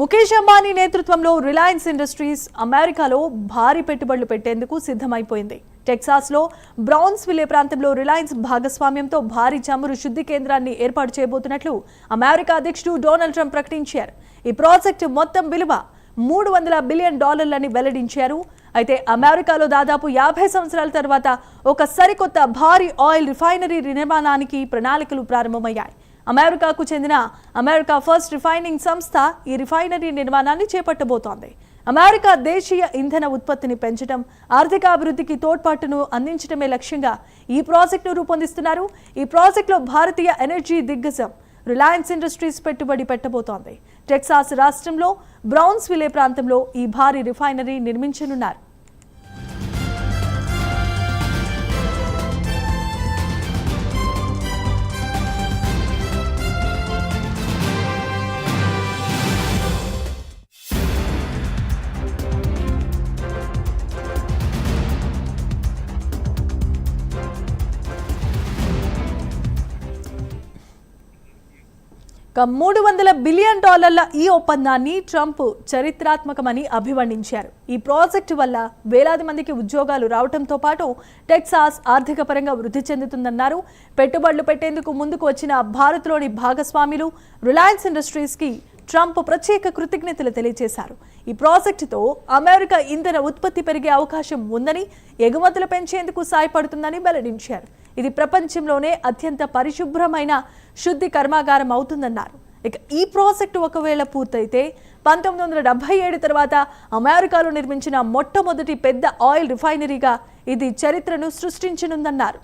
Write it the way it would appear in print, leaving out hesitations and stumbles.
ముఖేష్ అంబానీ నేతృత్వంలో Reliance industries అమెరికాలో భారీ పెట్టుబడులు పెట్టేందుకు సిద్ధమైపోయింది. టెక్సాస్లో బ్రౌన్స్విల్లే ప్రాంతంలో రిలయన్స్ భాగస్వామ్యంతో భారీ చమురు శుద్ధి కేంద్రాన్ని ఏర్పాటు చేయబోతున్నట్లు అమెరికా అధ్యక్షుడు డొనాల్డ్ ట్రంప్ ప్రకటించారు. ఈ ప్రాజెక్టు మొత్తం విలువ $300 బిలియన్ అని వెల్లడించారు. అయితే అమెరికాలో దాదాపు 50 సంవత్సరాల తర్వాత ఒక సరికొత్త భారీ ఆయిల్ రిఫైనరీ నిర్మాణానికి ప్రణాళికలు ప్రారంభమయ్యాయి. అమెరికాకు చెందిన అమెరికా ఫస్ట్ రిఫైనింగ్ సంస్థ ఈ రిఫైనరీ నిర్మాణాన్ని చేపట్టబోతోంది. అమెరికా దేశీయ ఇంధన ఉత్పత్తిని పెంచడం, ఆర్థిక అభివృద్ధికి తోడ్పాటును అందించడమే లక్ష్యంగా ఈ ప్రాజెక్టును రూపొందిస్తున్నారు. ఈ ప్రాజెక్టులో భారతీయ ఎనర్జీ దిగ్గజం రిలయన్స్ ఇండస్ట్రీస్ పెట్టుబడి పెట్టబోతోంది. టెక్సాస్ రాష్ట్రంలో బ్రౌన్స్విల్లే ప్రాంతంలో ఈ భారీ రిఫైనరీ నిర్మించనున్నారు. $300 బిలియన్ ఈ ఒప్పందాన్ని ట్రంప్ చరిత్రాత్మకమని అభివర్ణించారు. ఈ ప్రాజెక్టు వల్ల వేలాది మందికి ఉద్యోగాలు రావడంతో పాటు టెక్సాస్ ఆర్థిక పరంగా వృద్ధి చెందుతుందన్నారు. పెట్టుబడులు పెట్టేందుకు ముందుకు వచ్చిన భారత్లోని భాగస్వాములు రిలయన్స్ ఇండస్ట్రీస్కి ట్రంప్ ప్రత్యేక కృతజ్ఞతలు తెలియజేశారు. ఈ ప్రాజెక్టుతో అమెరికా ఇంధన ఉత్పత్తి పెరిగే అవకాశం ఉందని, ఎగుమతులు పెంచేందుకు సాయపడుతుందని వెల్లడించారు. ఇది ప్రపంచంలోనే అత్యంత పరిశుభ్రమైన శుద్ధి కర్మాగారం అవుతుందన్నారు. ఇక ఈ ప్రాజెక్టు ఒకవేళ పూర్తయితే 1977 తర్వాత అమెరికాలో నిర్మించిన మొట్టమొదటి పెద్ద ఆయిల్ రిఫైనరీగా ఇది చరిత్రను సృష్టించనుందన్నారు.